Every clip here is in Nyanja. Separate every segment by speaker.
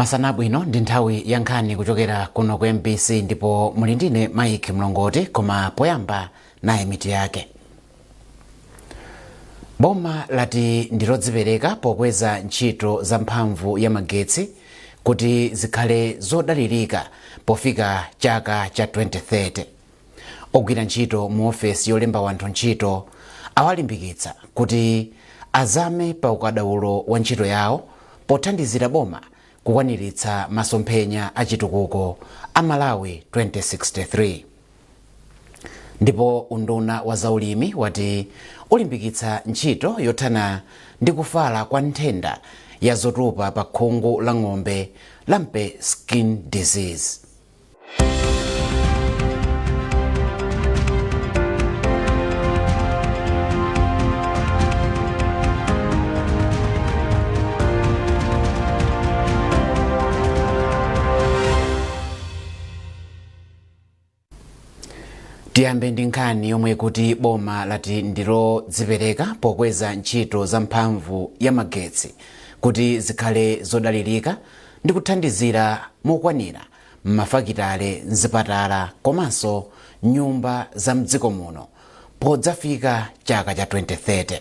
Speaker 1: Masana bwino ndi nthawi ya nkhani kuchokera kuno ku MBC ndipo muli ndine Mike Mlongoti koma poyamba naye mitu yake. Boma lati ndilodzipereka pokweza ntchito za mphamvu ya magetsi kuti zikhale zodalirika pofika chaka cha 2030. Ogwira ntchito mu ofesi yolemba wanthu ntchito awalimbikitsa kuti azame pa ukadaulo wa ntchito yawo pothandizira boma kukwaniritsa masomphenya a chitukuko a Malawi 2063. Ndipo unduna wa zaulimi wati ulimbikitsa ntchito yothana ndi kufala kwa nthenda ya zotupa pa khungu la ng'ombe la mpe skin disease. Tiyambe ndi nkhani yomwe kuti boma lati ndilodzipereka pokweza ntchito za mphamvu ya magetsi kuti zikhale zodalirika ndi kuthandizira mokwanira m'mafakitale, mzipatala komanso nyumba za mdziko muno podzafika chaka cha 2030.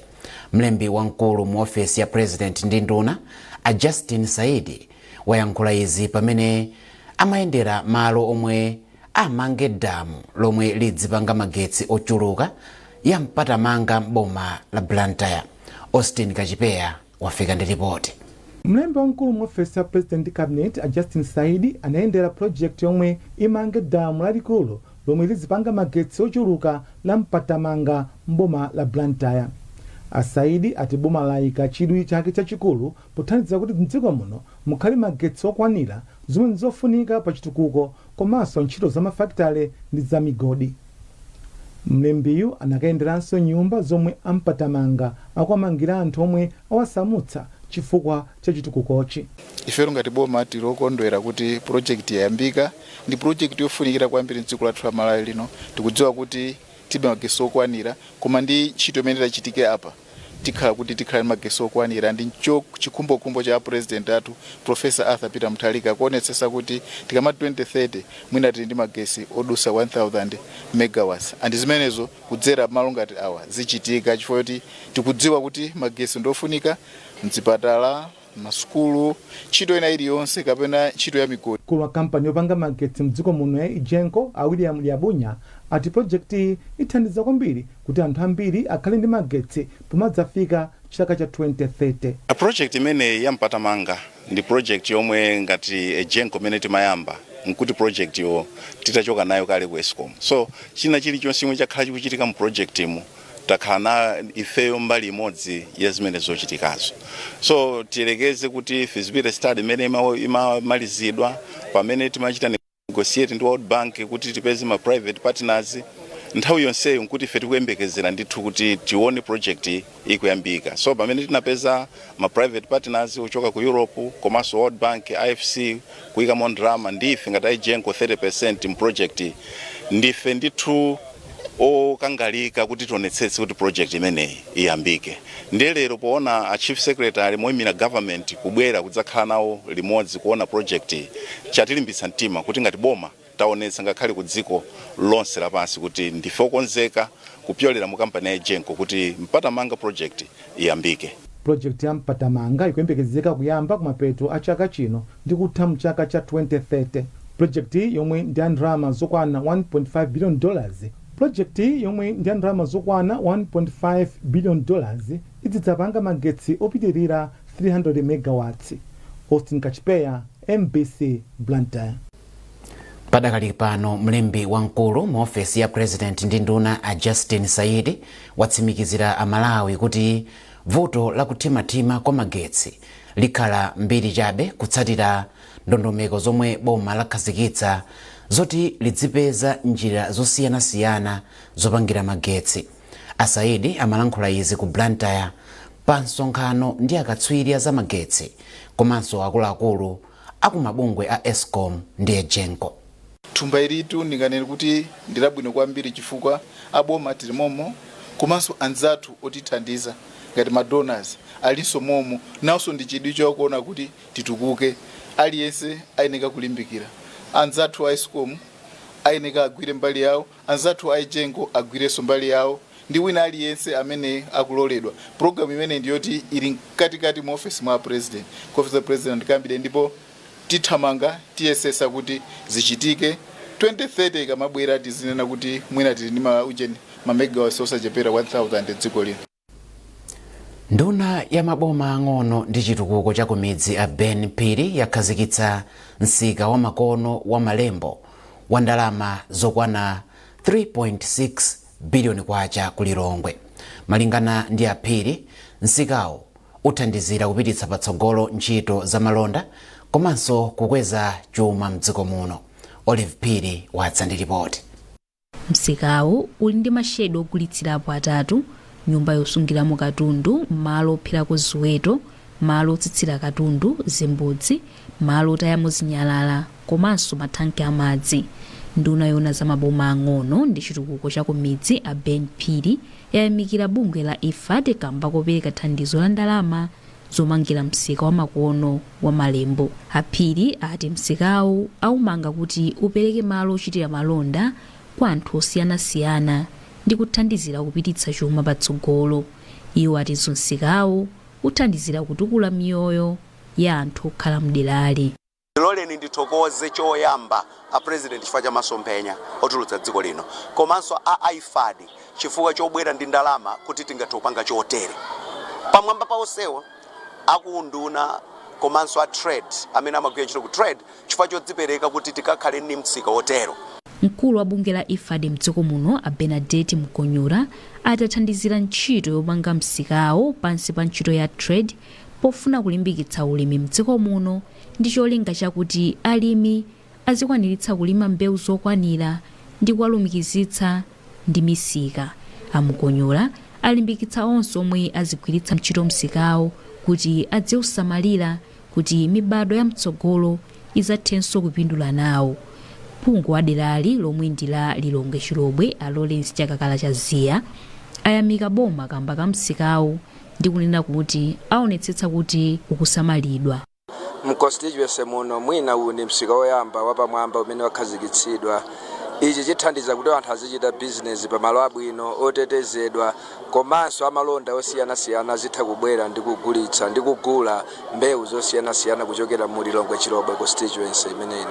Speaker 1: Mlembi wamkulu mu ofesi ya President ndi nduna a Justin Saidi wayankhula izi pamene amayendera malo omwe amange damu lomwe lidzipanga magetsi ochuluka ya Mpatamanga boma la Blantyre. Austin Kachipeya wafika ndi ripoti.
Speaker 2: Mlembi wamkulu mu ofesi ya President ndi Cabinet a Justin Saidi anayendera project yomwe imange damu lalikulu lomwe lidzipanga magetsi ochuluka la Mpatamanga boma la Blantyre. Saidi ati boma layika chidwi chake chachikulu pothandiza kuti mdziko muno mukhale magetsi okwanira zomwe zofunika pa chitukuko komanso ntchito za mafakitale ndi za migodi. Mlembiyu anakayenderanso nyumba zomwe Mpatamanga akumangira anthu omwe awasamutsa chifukwa cha chitukukochi.
Speaker 3: Ifero ngati boma tilokondwera kuti project yayambika ndi project yofunikira kwambiri mdziko lathu la Malawi lino. Tikudziwa kuti tibe magetsi okwanira koma ndi ntchito imene tachitike apa tikhala kuti tikhala magetsi okwanira ndi chikumbokumbo cha president athu Professor Arthur Peter Mutharika kuonetsetsa kuti tikama 2030 mwina tili ndi magetsi odusa 1000 megawatts andi zimenezo kudzera malo ngati awa zichitika chifukwa kuti tikudziwa kuti magetsi ndofunika mzipatala, masukulu, ntchito ina iliyonse kapena ntchito ya migodi.
Speaker 2: Mkulu wa kampani yopanga magetsi mdziko muno ya Ijenko William Lyabunya ati project ithandiza kwambiri kuti anthu ambiri akhale ndi magetsi pomadzafika chaka cha 2030.
Speaker 4: A project imene ya Mpatamanga ndi project yomwe ngati Ijenko imene timayamba nkuti project yo titachoka nayo kale ku Eskom. So china chilichonse chomwe chakhala chikuchitika mu project imu takhala ifeyo mbali imodzi ya zimene zochitikazo. So tielekeze kuti feasibility study imene imamalizidwa pamene timachita negotiate ndi World Bank kuti tipeze ma private partners nthawi yonseyo nkuti ife tikuyembekezera ndithu kuti tione project ikuyambika. So pamene tinapeza ma private partners kuchoka ku Europe komanso World Bank, IFC kuyika mondrama ndife ngati Ijenko 30% mu project ndife ndithu okangalika kuti tionetsetse kuti project imeneyi iyambike. Ndelero poona a chief secretary moyimira government kubwera kudzakhala nawo limodzi kuona project chatilimbitsa mtima kuti ngati boma taonetsa ngakhale ku dziko lonse lapansi kuti ndife okonzeka kupyolera mu kampani ya Ijenko kuti Mpatamanga project iyambike.
Speaker 2: Project ya Mpatamanga ikuyembekezeka kuyamba kumapeto a chaka chino ndi kutha mu chaka cha 2030. Project yomwe ndi ndalama zokwana $1.5 billion. Project yomwe ndi ndalama zokwana $1.5 billion idzapanga magetsi opitirira 300 megawatts. Austin Kachipeya, MBC, Blantyre.
Speaker 1: Padakali pano mlembi wamkulu mu ofesi ya President ndi nduna a Justin Saidi watsimikizira Amalawi kuti vuto la kuthimathima kwa magetsi likhala mbiri chabe kutsatira ndondomeko zomwe boma lakhazikitsa zoti lidzipeza njira zosiyanasiyana zopangira magetsi. Saidi amalankhula izi ku Blantyre pa msonkhano ndi akatswiri za magetsi komanso akuluakulu akumabungwe a Eskom ndi Ijenko.
Speaker 3: Thumba ilitu ndinganene kuti ndilabwino kwambiri chifukwa aboma tilimomo komanso anzathu otithandiza ngati ma donors alinso momo nawso ndi chidwi chokuona kuti titukuke aliyense ayeneka kulimbikira. Anzathu a Eskom ayeneka agwire mbali yawo, anzathu a Ejengo agwirenso mbali yawo, ndi wina aliyense amene akuloledwa. Program imene ndiyoti ili katikati mu office mwa president, office of president kambire, ndipo tithamanga tiyesesa kuti zichitike. 2030 ikamabwera tizinena kuti mwina tili ndi mamegawatts osachepera 1000 dziko lino.
Speaker 1: Nduna ya maboma ang'ono ndi chitukuko cha kumidzi a Ben Phiri yakhazikitsa msika wa makono wa malembo wa ndalama zokwana 3.6 biliyoni kwacha ku Lilongwe. Malingana ndi a Phiri, msikawo uthandizira kupititsa patsogolo ntchito za malonda komanso kukweza chuma mdziko muno. Olive Phiri wadza ndi ripoti.
Speaker 5: Msikawo uli ndi mashedo ogulitsirapo atatu, nyumba yosungiramo katundu, malo ophirako ziweto, malo otsitsira katundu, zimbudzi, malo otayamo zinyalala, komanso mathanki amadzi. Nduna yona za maboma ang'ono ndi chitukuko cha kumidzi a Ben Phiri yayamikira bungwe la IFAD kamba kopereka thandizo la ndalama zomangira msika wa makono wa malembo. A Phiri ati msikawo aumanga kuti upereke malo ochitira malonda kwa anthu osiyanasiyana ndi kuthandizira kupititsa chuma patsogolo. Iwo ati msikawo uthandizira kutukula miyoyo ya anthu okhala mderali.
Speaker 6: Loleni ndithokoze choyamba a president chifukwa cha masomphenya otulutsa dziko lino, komanso a IFAD chifukwa chobwera ndi ndalama kuti tingathe kupanga chotere. Pamwamba pa onsewo akunduna komanso a trade amene amagwira ntchito ku trade chifukwa chodzipereka kuti tikakhale ndi msika otero.
Speaker 5: Mkulu wa bunge la IFAD mdziko muno a Bernadette Mkonyura atathandizira ntchito yomanga msikawo pansi pa ntchito ya trade pofuna kulimbikitsa ulimi mdziko muno ndi cholinga chakuti alimi azikwaniritsa kulima mbewu zokwanira ndi kuwalumikizitsa ndi misika. Amkonyura alimbikitsa onse omwe azigwiritsa ntchito msikawo kuti adziusamalira kuti mibado ya mtsogolo izathenso kupindula nawo. Phungu wa derali lomwe ndi la Lilongwe Chilobwe a Lawrence Chakakala cha Ziya ayamika boma kamba ka msikawo ndi kunena kuti aonetsetsa kuti ukusamalidwa.
Speaker 7: Mconstituency muno mwina uwu ndi msika woyamba wapamwamba umene wakhazikitsidwa. Ichi chithandiza kuti anthu azichita business pamalo abwino otetezedwa, komanso amalonda osiyanasiyana azitha kubwera ndi kugulitsa ndi kugula mbewu zosiyanasiyana kuchokera mu Lilongwe Chilobwe constituency imeneyi.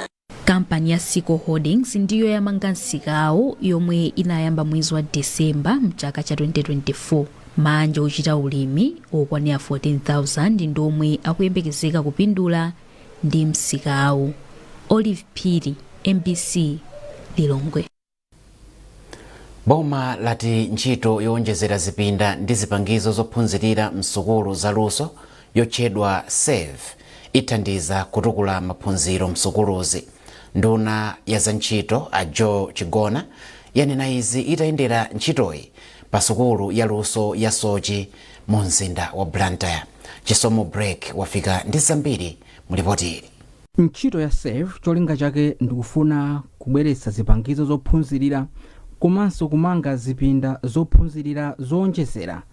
Speaker 5: Kampani ya Siko Holdings ndiyo yamanga msikawo yomwe inayamba mwezi wa Desemba mchaka cha 2024. Manja ochita ulimi okwanira 14,000 ndomwe akuyembekezeka kupindula ndi msikawo. Olive Phiri, MBC, Lilongwe.
Speaker 1: Boma lati ntchito yowonjezera zipinda ndi zipangizo zophunzirira msukulu zaluso yotchedwa SAVE ithandiza kutukula maphunziro msukuluzi. Nduna ya za ntchito a Joe Chigona yanena izi itayendera ntchitoyi pa sukulu ya luso ya Sochi mu mzinda wa Blantyre. Chisomo Break wafika ndi zambiri mu ripoti ili.
Speaker 8: Ntchito ya SAVE cholinga chake ndikufuna kubweretsa zipangizo zophunzirira komanso kumanga zipinda zophunzirira zowonjezera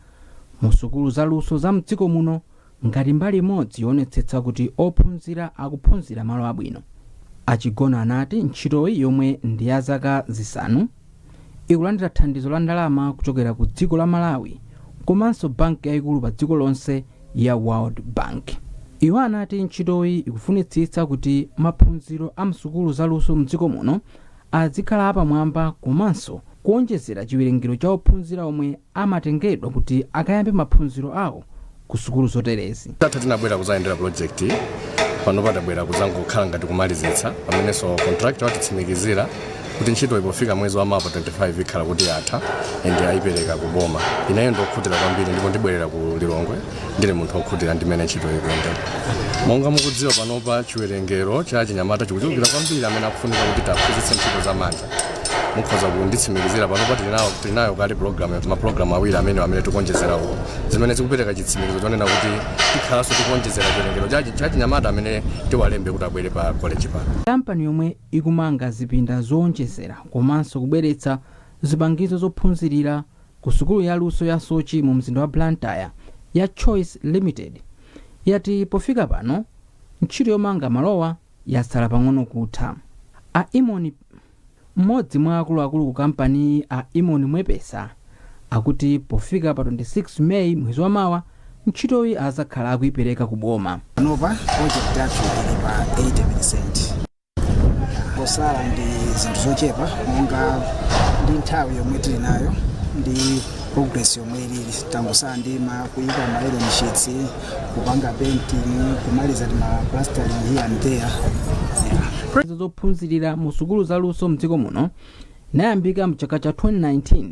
Speaker 8: mu sukulu zaluso za mdziko muno ngati mbali imodzi yonetsetsa kuti ophunzira akuphunzira malo abwino. Achigona anati ntchitoyi yomwe ndi ya zaka zisanu ikulandira thandizo la ndalama kuchokera ku dziko la Malawi komanso banki yayikulu pa dziko lonse ya World Bank. Iwo anati ntchitoyi ikufunitsitsa kuti maphunziro a msukulu zaluso mdziko muno azikhala apamwamba komanso kuonjezera chiwerengero cha ophunzira omwe amatengedwa kuti akayambe maphunziro awo ku sukulu zoterezi.
Speaker 9: Tinabwera kuzayendera project pano patabwera kuzangokhala ngati kumalizitsa pamenenso contractor watitsimikizira kuti ntchito ipofika mwezi wa Machi 25 ikhala kuti yatha ende ayipereka ku boma. Inayo ndokhutira kwambiri ndipo ndibwerera ku Lilongwe ndili munthu okhutira ndimene ntchito ikuyendera. Monga mukudziwa panopa chiwerengero cha chinyamata chikuchulukira kwambiri amene akufunika kuti taphunzitse ntchito za manja. Mukhoza kunditsimikizira panopa tilinayo kali maprogramu awiri amene tikuonjezerawo zimene zikupereka chitsimikizo chonena kuti tikhalanso tikuonjezera chiwerengero cha chinyamata amene tiwalembe kuti abwere pa college pano.
Speaker 8: Kampani yomwe ikumanga zipinda zowonjezera komanso kubweretsa zipangizo zophunzirira ku sukulu ya luso ya Sochi mu mzinda wa Blantyre ya Choice Limited yati pofika pano ntchito yomanga malowa yatsala pang'ono kutha. A Imoni, mmodzi mwa akuluakulu ku kampani a Imoni Mwepesa, akuti pofika pa 26 Meyi mwezi wa mawa ntchitoyi azakhala akuipereka ku boma.
Speaker 10: Panopa project yathu ili pa 80%. Posala ndi zinthu zochepa monga ndi nthawi yomwe tili nayo ndi progress yomwe ilili tangosala ndi kuyika ma iron sheets, kupanga painting, kumaliza ma plastering here and there.
Speaker 8: Zophunzirira mu sukulu zaluso mdziko muno inayambika mchaka cha 2019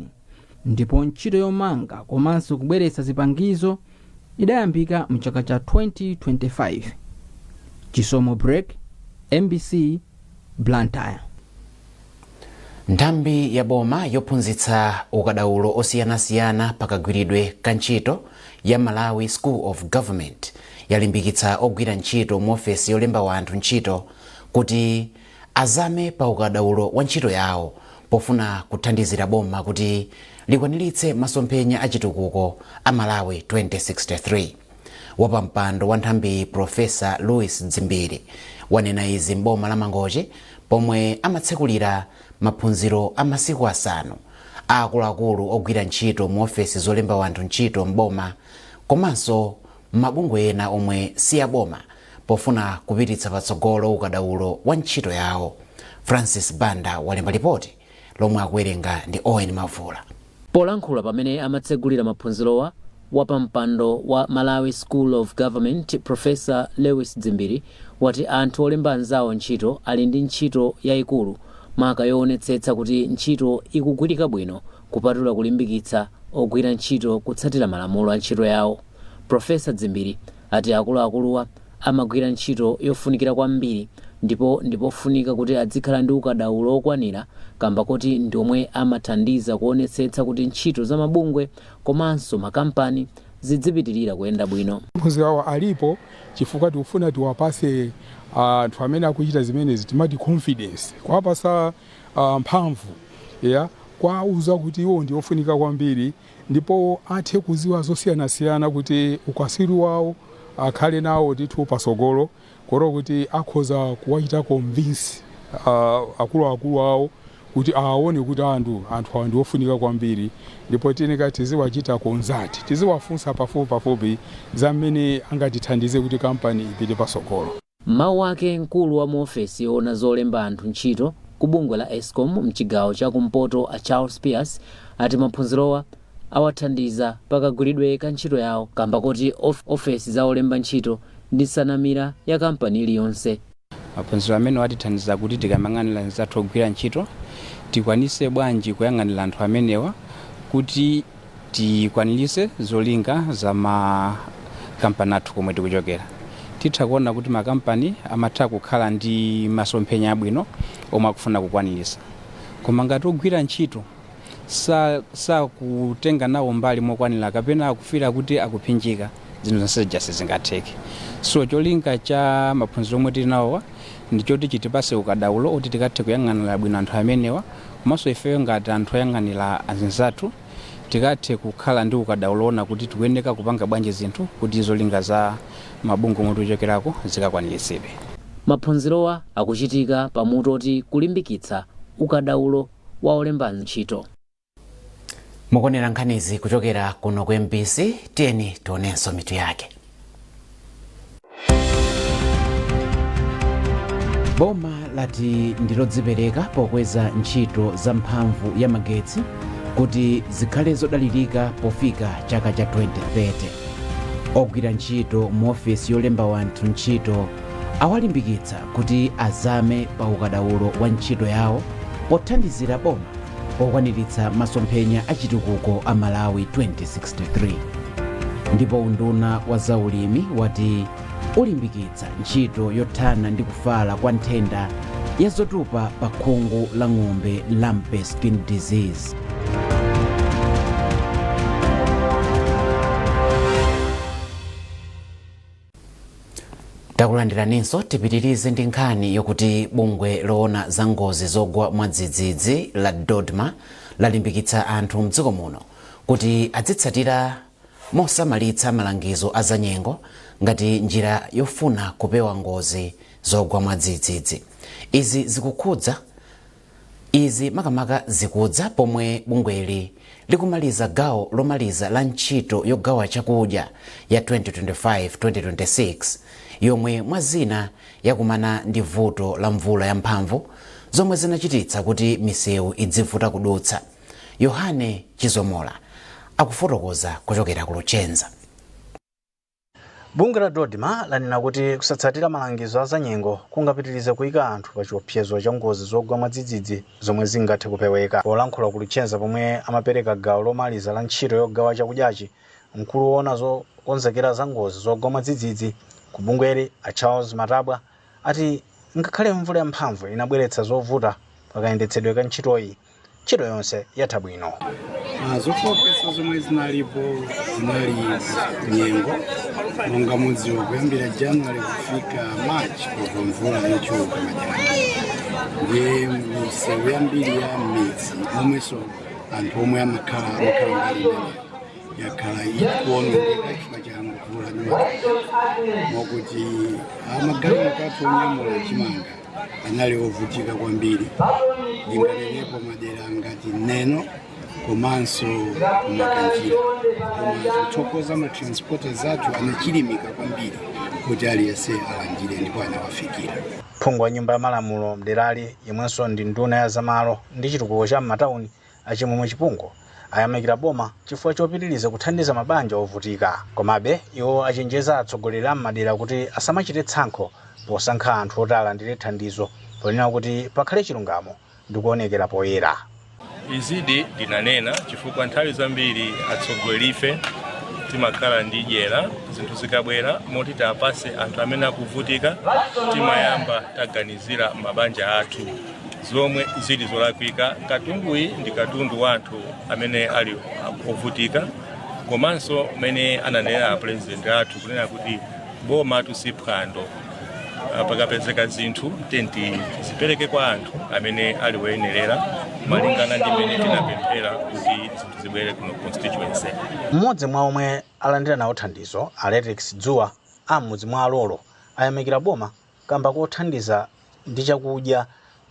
Speaker 8: ndipo ntchito yomanga komanso kubweretsa zipangizo idayambika mchaka cha 2025. Chisomo Break, MBC, Blantyre.
Speaker 1: Nthambi ya boma yophunzitsa ukadaulo osiyanasiyana pakagwiridwe ka ntchito ya Malawi School of Government yalimbikitsa ogwira ntchito mu ofesi yolemba wanthu ntchito kuti azame pa ukadaulo wa ntchito yawo pofuna kuthandizira boma kuti likwaniritse masomphenya achitukuko a Malawi 2063. Wapampando wa nthambi Profesa Louis Dzimbiri wanena izi m'boma la Mangochi pomwe amatsekulira maphunziro a masiku asanu akuluakulu ogwira ntchito mu ofesi zolemba wanthu ntchito m'boma komanso mabungwe ena omwe si a boma pofuna kupititsa patsogolo ukadaulo wa ntchito yawo. Francis Banda walemba ripoti lomwe akuwerenga ndi Owen Mavula.
Speaker 11: Polankhula pamene amatsegulira maphunzirowa wapampando wa Malawi School of Government, Profesa Lewis Dzimbiri wati anthu olemba anzawo ntchito ali ndi ntchito yayikulu maka yoonetsetsa kuti ntchito ikugwirika bwino kupatula kulimbikitsa ogwira ntchito kutsatira malamulo a ntchito yawo. Profesa Dzimbiri ati akuluakuluwa amagwira ntchito yofunikira kwambiri ndipo ndipofunika kuti adzikhala ndi ukadaulo okwanira kamba kuti ndi omwe amathandiza kuonetsetsa kuti ntchito za mabungwe komanso makampani zidzipitirira kuyenda bwino.
Speaker 12: Maphunziro awo alipo chifukwa tikufuna tiwapase anthu amene akuchita zimenezi timati confidence, kuwapasa mphamvu kwauza kuti iwo ndi ofunika kwambiri ndipo athe kuziwa zosiyanasiyana kuti ukasiri wawo akhale nawo ndithu pasogolo koro kuti akhoza kuwachita convince akuluakulu awo kuti aone kuti anthu awa ndi ofunika kwambiri ndipo tiyeneka tiziwachita konzati, tiziwafunsa pafupi za mmene angatithandize kuti kampani ipite pasogolo.
Speaker 11: Mawu ake mkulu wa muofesi yoona zolemba anthu ntchito ku bungwe la Eskom mchigawo cha kumpoto a Charles Pierce ati maphunzirowa awathandiza pakagwiridwe ka ntchito yawo kamba kuti ofesi za olemba ntchito ndi nsanamira ya kampani iliyonse.
Speaker 13: Maphunziro amene watithandiza kuti tikamang'anira zathu ogwira ntchito tikwanise bwanji kuyang'anira anthu amenewa kuti tikwanirise zolinga za makampani athu komwe tikuchokera. Titha kuona kuti makampani amatha kukhala ndi masomphenya abwino omwe akufuna kukwanirisa, koma ngati ogwira ntchito sakutenga nawo mbali mokwanira kapena akufira kuti akuphinjika, zinthu zonse jasi zingatheke. So cholinga cha maphunziro omwe tili nawowa ndichoti chitipase ukadaulo oti tikathe kuyang'anira bwino anthu amenewa komanso ifeyo ngati anthu oyang'anira anzathu tikathe kukhala ndi ukadaulo ona kuti tikuyeneka kupanga bwanji zinthu kuti zolinga za mabungwe omwe tikuchokerako zikakwaniritsidwe.
Speaker 11: Maphunzirowa akuchitika pamutu oti kulimbikitsa ukadaulo wa olemba ntchito.
Speaker 1: Mukonera nkhanizi kuchokera kuno ku MBC, tiyeni tionenso mitu yake. Boma lati ndilodzipereka pokweza ntchito za mphamvu ya magetsi kuti zikhale zodalirika pofika chaka cha 2030. Ogwira ntchito mu ofesi yolemba wanthu ntchito awalimbikitsa kuti azame pa ukadaulo wa ntchito yawo pothandizira boma pokwaniritsa masomphenya achitukuko a Malawi 2063. Ndipo unduna wa zaulimi wati ulimbikitsa ntchito yothana ndi kufala kwa nthenda ya zotupa pa khungu la ng'ombe lumpy skin disease. Takulandiraninso tipitirize ndi nkhani yokuti bungwe loona za ngozi zogwa mwadzidzidzi la Dodma lalimbikitsa anthu mdziko muno kuti adzitsatira mosamalitsa malangizo a zanyengo ngati njira yofuna kupewa ngozi zogwa mwadzidzidzi. Izi makamaka zikudza pomwe bungweli likumaliza gawo lomaliza la ntchito yogawa chakudya ya 2025-2026 yomwe mwazina yakumana ndi vuto la mvula yamphamvu zomwe zinachititsa kuti misewu idzivuta kudutsa. Yohane Chizomola akufotokoza kuchokera ku Luchenza.
Speaker 14: Bunge la Dodma lanena kuti kusatsatira malangizo a zanyengo kungapitirize kuyika anthu pa chiopsezo cha ngozi zogwa mwadzidzidzi zomwe zingathe kupeweka. Polankhula ku Luchenza pomwe amapereka gawo lomaliza la ntchito yogawa chakudyachi, mkulu woona zokonzekera za ngozi zogwa mwadzidzidzi ku bungweli a Charles Matabwa ati ngakhale mvula yamphamvu inabweretsa zovuta pakayendetsedwe ka ntchitoyi, ntchito yonse yatha bwino.
Speaker 15: Zofokesa zomwe zinalipo zinali nyengo monga mudziwa kuyambira January kufika March kwa mvula yochuluka madyerani. Ndiye misewu yambiri ya midzi momwenso anthu omwe amakhala mbali imene yakhala ikuonongeka chifukwa cha mvula mwakuti amagalimoto athu onyamula chimanga anali ovutika kwambiri. Ndinganenepo madera ngati Neno komanso kumakanjira koma kuthokoza matransporters athu anachilimika kwambiri kuti aliyese alandire ndipo anawafikira.
Speaker 14: Phungu wa nyumba ya malamulo mderali yemwenso ndi nduna ya zamalo ndi chitukuko cha m'matauni achimwemwe Chipungo ayamikira boma chifukwa chopitiriza kuthandiza mabanja ovutika. Komabe iwo achenjeza atsogoleri a m'madera kuti asamachite tsankho posankha anthu oti alandire thandizo ponena kuti pakhale chilungamo ndi kuonekera poyera.
Speaker 16: Izidi ndinanena chifukwa nthawi zambiri atsogolerife timakhala ndi dyera zinthu zikabwera moti tapase anthu amene akuvutika timayamba taganizira mabanja athu zomwe zili zolakwika. Katunduyi ndi katundu wa anthu amene ali ovutika komanso umene ananena president athu kunena kuti boma athu siphwando pakapezeka zinthu tenti zipereke kwa anthu amene ali woyenerera malingana ndi mmene tinapemphera kuti zinthu zibwere kuno constituency.
Speaker 14: Mmodzi mwa omwe alandira nawo thandizo Alex Dzuwa amudzi mwa Alolo ayamikira boma kamba kothandiza ndi chakudya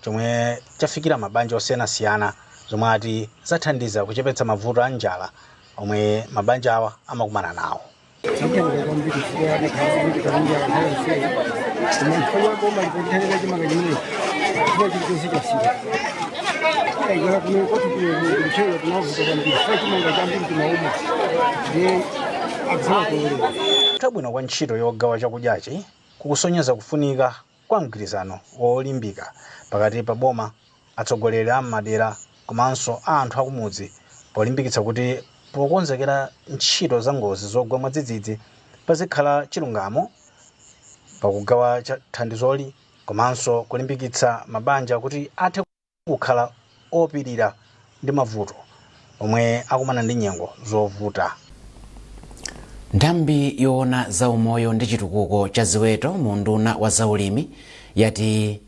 Speaker 14: chomwe chafikira mabanja osiyanasiyana zomwe ati zathandiza kuchepetsa mavuto a njala omwe mabanja awa amakumana nawo. Tabwino kwa ntchito yogawa chakudyachi kukusonyeza kufunika kwa mgwirizano wolimbika pakati pa boma, atsogoleri a m'madera komanso anthu akumudzi polimbikitsa kuti pokonzekera ntchito za ngozi zogwa mwadzidzidzi pazikhala chilungamo pakugawa thandizoli komanso kulimbikitsa mabanja kuti athe kukhala opirira ndi mavuto omwe akumana ndi nyengo zovuta.
Speaker 1: Nthambi yoona za umoyo ndi chitukuko cha ziweto mu nduna wa zaulimi yati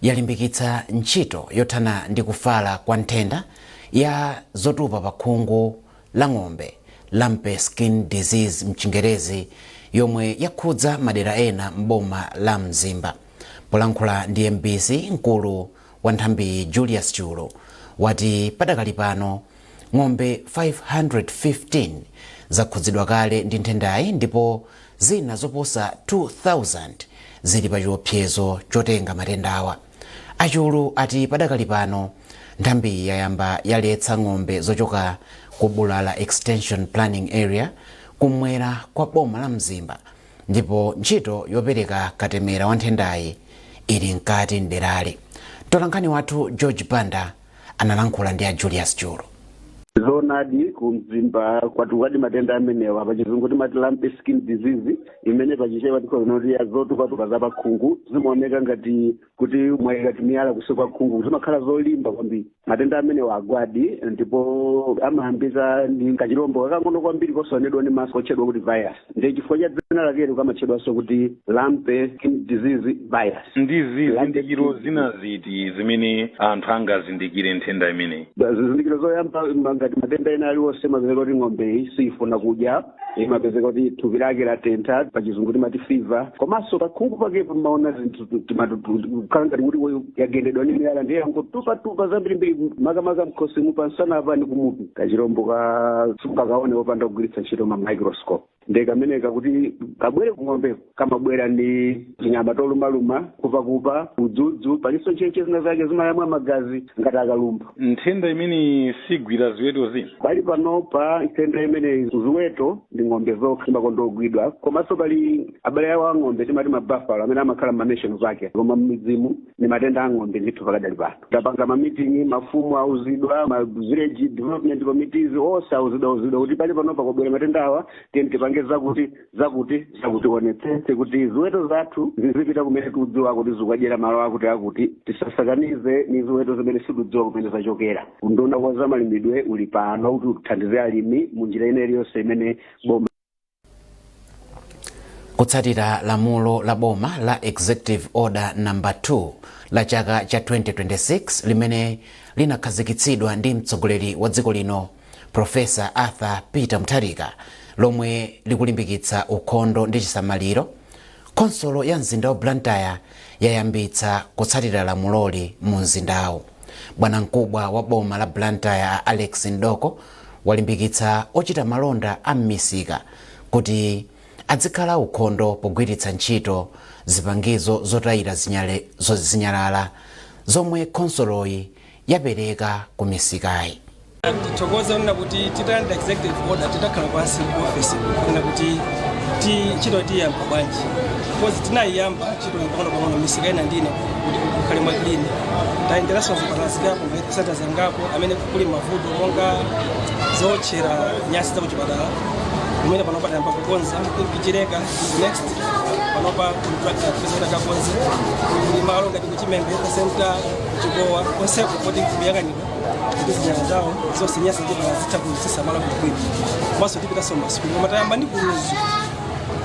Speaker 1: yalimbikitsa ntchito yothana ndi kufala kwa nthenda ya zotupa pa khungu la ng'ombe lump skin disease mchingerezi yomwe yakhudza madera ena mboma la Mzimba. Polankhula ndi MBC mkulu wa nthambi Julius Chulo wati padakali pano ng'ombe 515 zakhudzidwa kale ndi nthendayi ndipo zina zoposa 2000 zili pa chiopsezo chotenga matendawa. Achulu ati padakali pano nthambi yayamba yaletsa ng'ombe zochoka ku Bulala Extension Planning Area kumwera kwa boma la Mzimba ndipo ntchito yopereka katemera wa nthendayi ili mkati mderali. Tolankhani wathu George Banda analankhula ndi a Julius Chulo.
Speaker 17: Zonadi ku Mzimba kwatukadi matenda amenewa pachizungu timati lump skin disease imene pachichewa tikonoria zotupa za pakhungu zimaoneka ngati kuti mwayikati miyala kusoka khungu zimakhala zolimba kwambiri. Matenda amenewa agwadi ndipo amayambisa ndi kachilombo kakang'ono kwambiri kosaonedwa ndi maso kotchedwa kuti virus. Ndi chifukwa cha dzina lakelo kamatchedwanso kuti lump skin disease virus.
Speaker 18: Ndi zizindikiro zina ziti zimene anthu angazindikire nthenda imeneyi?
Speaker 17: Zizindikiro zoyamba ngati matenda ena aliwonse mapezeka kuti ng'ombe sifuna kudya, imapezeka kuti thupi lake latentha, pachizungu timati fever. Komanso pakhungu pake pamaona zinthu kukhala ngati kuti yagendedwa ndi miyala ndiye yangotupa zambirimbiri makamaka mkhosimu pansana apa ndi kumutu. Kachirombo kakaone wopanda kugwiritsa ntchito ma microscope. Ndiye kameneka kuti kabwere kung'ombe kamabwera ndi tinyama tolumaluma, kupakupa, udzudzu, palinso ntchentche zina zake zimayamwa magazi ngati akalumba.
Speaker 18: Nthenda imene sigwira ziweto zina?
Speaker 17: Pali panopa nthenda imene ziweto ndi ng'ombe zokha zimakondogwidwa, komanso pali abale awo ang'ombe timati mabafalo amene amakhala m'manations ake, koma m'midzimu ni matenda ang'ombe ndithu pakadali pano. Tapanga mamitingi, mafumu auzidwa, ma village development committees onse auzidwa kuti pali panopa kobwera matenda awa tipange zakuti onetsetse kuti ziweto zathu zizipita kumene tikudziwa kuti zikudyera malo akuti tisasakanize ni ziweto zimene sitikudziwa kumene zachokera. Unduna wa zamalimidwe uli pano kuti uthandize alimi mu njira ina iliyonse imene boma.
Speaker 1: Kutsatira lamulo la boma la Executive Order number 2 la chaka cha 2026 limene linakhazikitsidwa ndi mtsogoleri wa dziko lino Professor Arthur Peter Mutharika, lomwe likulimbikitsa ukhondo ndi chisamaliro, konsolo ya mzinda wa Blantyre yayambitsa kutsatira lamuloli mu mzindawo. Bwanamkubwa wa boma la Blantyre Alex Ndoko walimbikitsa ochita malonda a m'misika kuti adzikhala ukhondo pogwiritsa ntchito zipangizo zotayira zinyalala zomwe konsoloyi yapereka ku misikayi.
Speaker 19: Tithokoza nina kuti titayenda executive order titakhala pansi office kuna kuti ntchito tiyamba bwanji, because tinayiyamba ntchito pang'ono misika ina ndine kuti kukhale mwa clean. Tayenderanso zipatazikapo ma center zangapo amene kuli mavuto monga zotchera nyasi za kuchipatala kumene panopa tayamba kukonza kuchireka next panopa contractor kuzoita kakonze kuli malo ngati kuchimembe center chikowa konseko kuti kuyang'anidwa kuti zinyama zawo zonse nyasi zipatala zitha kuzisisa mala kukwini. Maso tipitaso masukulu koma tayamba ndi kuluzu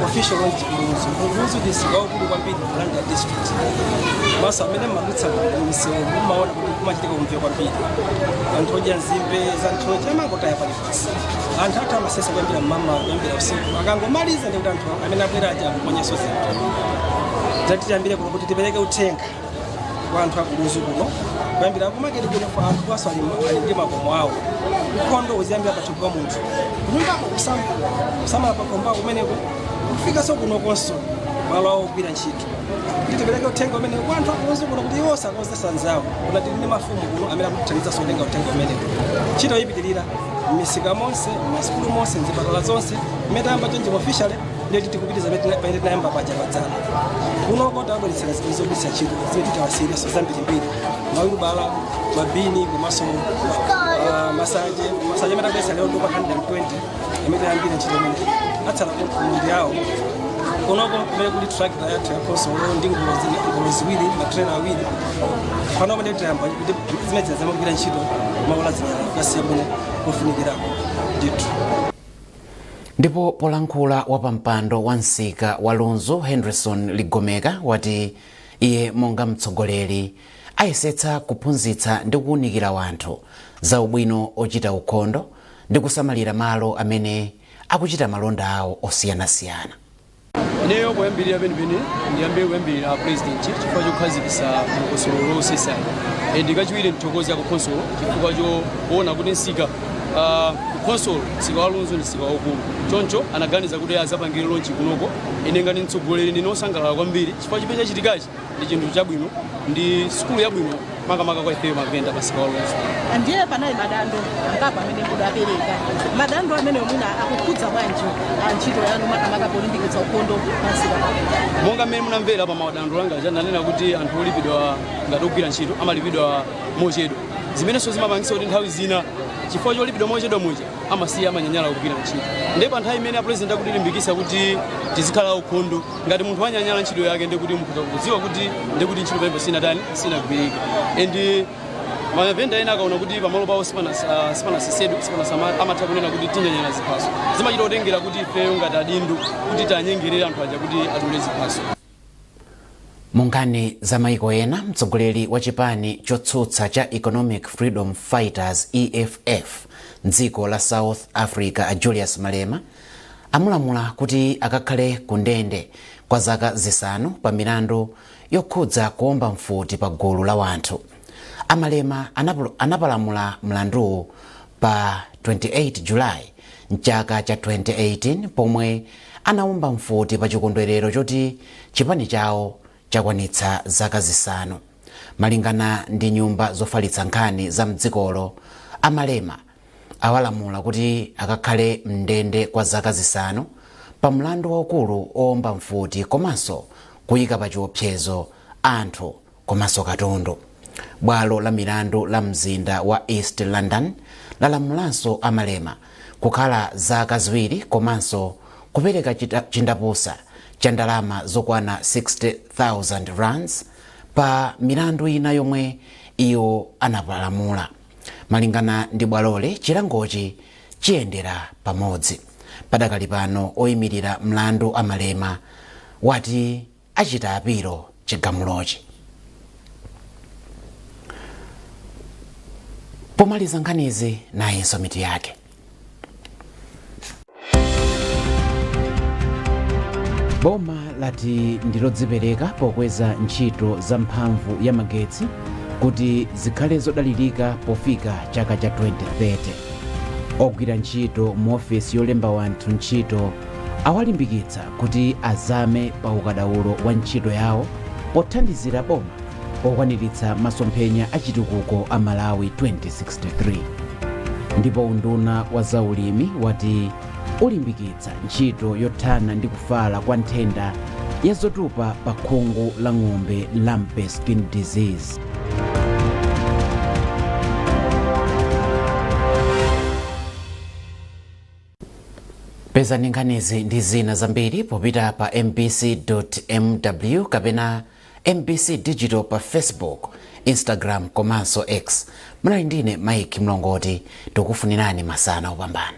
Speaker 19: official launch kuluzu disikawo kuli kwambiri Blantyre district. Maso amene madutsa misewu mumaona kuti kumachitika kumvya kwambiri anthu odya nzimbe za ntchito chamangotaya pali pansi. Anthu athu amasesa kuyambira mmama kuyambira usiku akangomaliza ndi kuti anthu amene abwera aja akuponyeso zinthu. Zatitiyambire kuno kuti tipereke uthenga kwa anthu akuluzu kuno kuyambira kumaketi kuno kwa anthu kwaso ali ndi makomo awo. Ukhondo uziyambira pathupi pa munthu kunyumbako kusamala pakomba kumeneko kufika so kuno konso malo awo kugwira ntchito. Tipereke uthenga umene kwa anthu akuluzu kuno kuti iwo sakonzesa nzawo kuna tili ndi mafumu kuno amene akutithandiza sotenga uthenga umenewo. Ntchito ipitirira m'misika monse, m'masukulu monse, mzipatala zonse imene tayamba chonje officially ndiyo tikupitiza pamene tinayamba paja padzana. Kunoko tabweretsera zobisa ntchito zimene titawasiriyaso zambirimbiri mawilubala, mabini komanso masaje amene tabweresa lero ndi pa 120 imene tayambira ntchito imene atsala kundi yawo. Kunoko kumene kuli tractor yathu ya konsolo ndi ngolo ziwiri, matrela awiri panopa ndi tayamba zimene zamagwira ntchito maola zinyalala kasiya kumene kufunikirako ndithu.
Speaker 1: Ndipo polankhula wapampando wa msika wa Lunzu Henderson Ligomeka wati iye monga mtsogoleri ayesetsa kuphunzitsa ndi kuwunikira wanthu za ubwino ochita ukhondo ndi kusamalira malo amene akuchita malonda awo osiyanasiyana.
Speaker 20: Ineyo poyambirira penipeni ndiyambe kuyambirira president chifukwa chokhazikitsa konsolo losesani ndikachiwiri nthokoza ku konsolo chifukwa choona kuti msika konsolo msika wa Lunzu ndi msika waukulu choncho anaganiza kuti azapangire lonchi kunoko. Ine ngati mtsogoleri ndinosangalala kwambiri chifukwa chimene chachitikachi ndi chinthu chabwino, ndi sukulu yabwino makamaka kwa ifeyo mavenda pa msika wa Lunzu.
Speaker 21: Ndiye panali madando angapa amene mudapereka madando amene mwina akukhudza bwanji ntchito yanu makamaka polimbikitsa ukhondo pa msika pano.
Speaker 20: Monga mmene munamvera pa madando anga chananena kuti anthu olipidwa ngati ogwira ntchito amalipidwa mochedwa, zimenenso zimapangitsa kuti nthawi zina chifukwa cholipidwa mochedwa muja amasiya amanyanyala kugwira ntchito. Ndipo pa nthawi imene apresident akutilimbikitsa kuti tizikhala ukhondo ngati munthu wanyanyala ntchito yake ndi kuti mukhoza kudziwa kuti ndikuti ntchito pamene sinagwirika. And mavenda ena akaona kuti pamalo pawo sipanasesedwe amatha kunena kuti tinyanyala ziphaso. Zimachita kutengera kuti ifeyo ngati adindo kuti tanyengerere anthu aja kuti adule ziphaso.
Speaker 1: Munkhani za maiko ena, mtsogoleri wa chipani chotsutsa cha Economic Freedom Fighters EFF mdziko la South Africa a Julius Malema amulamula kuti akakhale ku ndende kwa zaka zisanu pa milandu yokhudza kuomba mfuti pa gulu la wanthu. Amalema anapalamula mlanduwu pa 28 Julayi mchaka cha 2018 pomwe anaomba mfuti pa chikondwerero choti chipani chawo chakwanitsa zaka zisanu. Malingana ndi nyumba zofalitsa nkhani za mdzikolo, Amalema awalamula kuti akakhale mndende kwa zaka zisanu pa mlandu waukulu oomba mfuti komanso kuyika pa chiopsezo anthu komanso katundu. Bwalo la milandu la mzinda wa East London lalamulanso Amalema kukhala zaka ziwiri komanso kupereka chindapusa cha ndalama zokwana 60,000 rands pa milandu ina yomwe iyo anapalamula. Malingana ndi bwalole, chilangochi chiyendera pamodzi. Padakali pano oyimirira mlandu Amalema wati achita apiro chigamulochi. Pomaliza nkhanizi nayenso mitu yake. Boma lati ndilodzipereka pokweza ntchito za mphamvu ya magetsi kuti zikhale zodalirika pofika chaka cha 2030. Ogwira ntchito mu ofesi yolemba wanthu ntchito awalimbikitsa kuti azame pa ukadaulo wa ntchito yawo pothandizira boma pokwaniritsa masomphenya a chitukuko a Malawi 2063. Ndipo unduna wa zaulimi wati ulimbikitsa ntchito yothana ndi kufala kwa nthenda ya zotupa pa khungu la ng'ombe lump skin disease. Pezani nkhanizi ndi zina zambiri popita pa mbc.mw kapena MBC Digital pa Facebook, Instagram komanso X. Mnali ndine Mike Mlongoti, tikufunirani masana opambana.